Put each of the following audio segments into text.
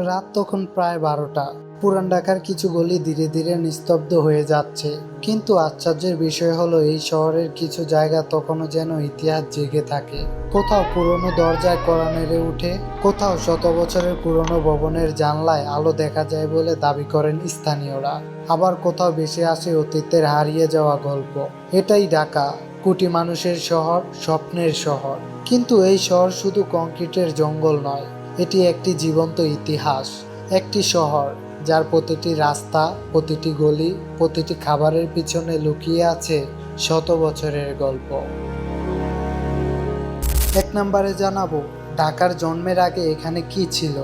রাত তখন প্রায় 12টা। পুরান ঢাকার কিছু গলি ধীরে ধীরে নিস্তব্ধ হয়ে যাচ্ছে, কিন্তু আশ্চর্যের বিষয় হলো এই শহরের কিছু জায়গা তখনও যেন ইতিহাস জেগে থাকে। কোথাও পুরনো দরজায় কড়া নেড়ে উঠে, কোথাও শত বছরের পুরনো ভবনের জানলায় আলো দেখা যায় বলে দাবি করেন স্থানীয়রা। আবার কোথাও ভেসে আসে অতীতের হারিয়ে যাওয়া গল্প। এটাই ঢাকা, কোটি মানুষের শহর, স্বপ্নের শহর। কিন্তু এই শহর শুধু কংক্রিটের জঙ্গল নয়, এটি একটি জীবন্ত ইতিহাস। একটি শহর যার প্রতিটি রাস্তা, প্রতিটি গলি, প্রতিটি খাবারের পিছনে লুকিয়ে আছে শত বছরের গল্প। 1 নম্বরে জানাবো ঢাকার জন্মের আগে এখানে কি ছিল।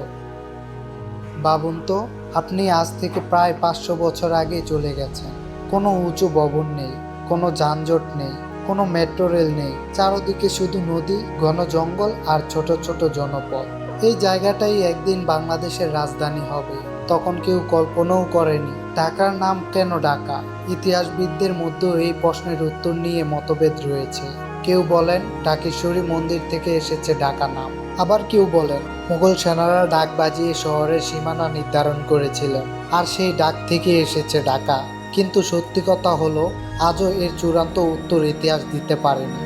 ভাবুন তো, আপনি আজ থেকে প্রায় 500 বছর আগে চলে গেছেন। কোনো উঁচু ভবন নেই, কোনো যানজট নেই, কোনো মেট্রো রেল নেই, চারদিকে শুধু নদী, ঘন জঙ্গল আর ছোট ছোট জনপদ। এই জায়গাটাই একদিন বাংলাদেশের রাজধানী হবে, তখন কেউ কল্পনাও করেনি। ঢাকার নাম কেন ঢাকা? ইতিহাসবিদদের মধ্যেও এই প্রশ্নের উত্তর নিয়ে মতভেদ রয়েছে। কেউ বলেন ঢাকেশ্বরী মন্দির থেকে এসেছে ঢাকা নাম, আবার কেউ বলেন মুঘল সেনারা ডাক বাজিয়ে শহরের সীমানা নির্ধারণ করেছিলেন আর সেই ডাক থেকে এসেছে ঢাকা। কিন্তু সত্যি কথা হলো, আজও এর চূড়ান্ত উত্তর ইতিহাস দিতে পারেনি।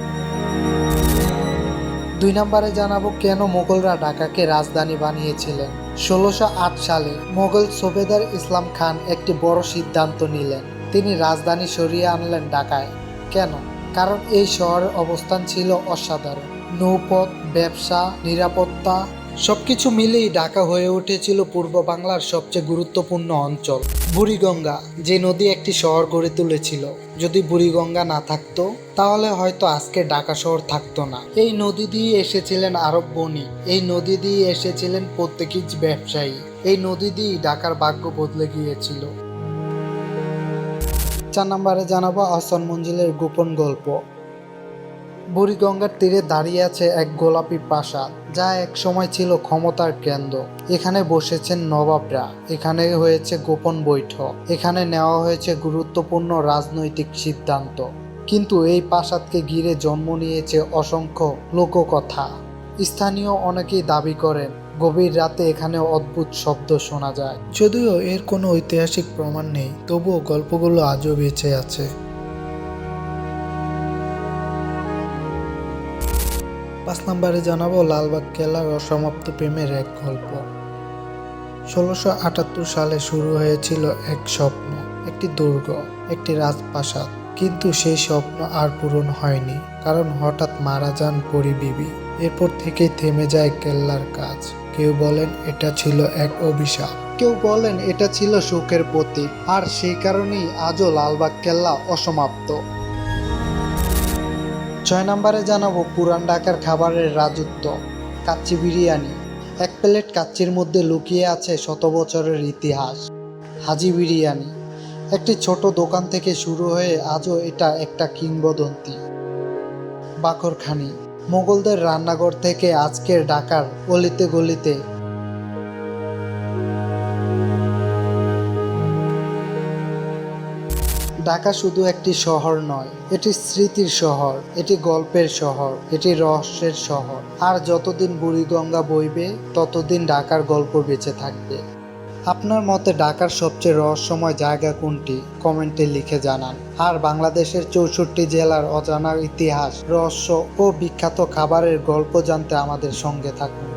2 নম্বরে জানাবো কেন মোগলরা ঢাকাকে রাজধানী বানিয়েছিলেন। 1608 সালে মোগল সুবেদার ইসলাম খান একটি বড় সিদ্ধান্ত নিলেন। তিনি রাজধানী সরিয়ে আনলেন ঢাকায়। কেন? কারণ এই শহরের অবস্থান ছিল অসাধারণ। নৌপথ, ব্যবসা, নিরাপত্তা সবকিছু মিলেই ঢাকা হয়ে উঠেছিল পূর্ব বাংলার সবচেয়ে গুরুত্বপূর্ণ অঞ্চল। বুড়িগঙ্গা, যে নদী একটি শহর গড়ে তুলেছিল, যদি বুড়িগঙ্গা না থাকতো তাহলে হয়তো আজকে ঢাকা শহর থাকতো না। এই নদী দিয়ে এসেছিলেন আরব বণিক, এই নদী দিয়ে এসেছিলেন পর্তুগিজ ব্যবসায়ী, এই নদী দিয়েই ঢাকার ভাগ্য বদলে গিয়েছিল। 4 নম্বরে জানাবো আহসান মঞ্জিলের গোপন গল্প। বুড়িগঙ্গার তীরে দাঁড়িয়ে আছে এক গোলাপি প্রাসাদ, যা এক সময় ছিল ক্ষমতার কেন্দ্র। এখানে বসেছেন নবাবরা, এখানে হয়েছে গোপন বৈঠক, এখানে নেওয়া হয়েছে গুরুত্বপূর্ণ রাজনৈতিক সিদ্ধান্ত। কিন্তু এই প্রাসাদকে ঘিরে জন্ম নিয়েছে অসংখ্য লোককথা। স্থানীয় অনেকেই দাবি করেন গভীর রাতে এখানে অদ্ভুত শব্দ শোনা যায়। যদিও এর কোনো ঐতিহাসিক প্রমাণ নেই, তবুও গল্পগুলো আজও বেঁচে আছে। 5 নম্বরে জানাবো লালবাগ কেল্লার অসমাপ্ত প্রেমের এক গল্প। 1678 সালে শুরু হয়েছিল এক স্বপ্ন, একটি দুর্গ, একটি রাজপ্রাসাদ। কিন্তু সেই স্বপ্ন আর পূরণ হয়নি, কারণ হঠাৎ মারা যান পরী বিবি। এরপর থেকেই থেমে যায় কেল্লার কাজ। কেউ বলেন এটা ছিল এক অভিশাপ, কেউ বলেন এটা ছিল শোকের প্রতীক, আর সেই কারণেই আজও লালবাগ কেল্লা অসমাপ্ত। 6 নম্বরে জানাবো পুরান ঢাকার খাবারের রাজত্ব। কাচ্চি বিরিয়ানি। এক প্লেট কাচ্চির মধ্যে লুকিয়ে আছে শত বছরের ইতিহাস। হাজি বিরিয়ানি, একটি ছোট দোকান থেকে শুরু হয়ে আজও এটা একটা কিংবদন্তি। বাকরখানি, মোগলদের রান্নাঘর থেকে আজকের ঢাকার অলিতে গলিতে। ঢাকা শুধু একটি শহর নয়, এটি স্মৃতির শহর, এটি গল্পের শহর, এটি রহস্যের শহর। আর যতদিন বুড়িগঙ্গা বইবে, ততদিন ঢাকার গল্প বেঁচে থাকবে। আপনার মতে ঢাকার সবচেয়ে রহস্যময় জায়গা কোনটি? কমেন্টে লিখে জানান। আর বাংলাদেশের 64 জেলার অজানা ইতিহাস, রহস্য ও বিখ্যাত খাবারের গল্প জানতে আমাদের সঙ্গে থাকুন।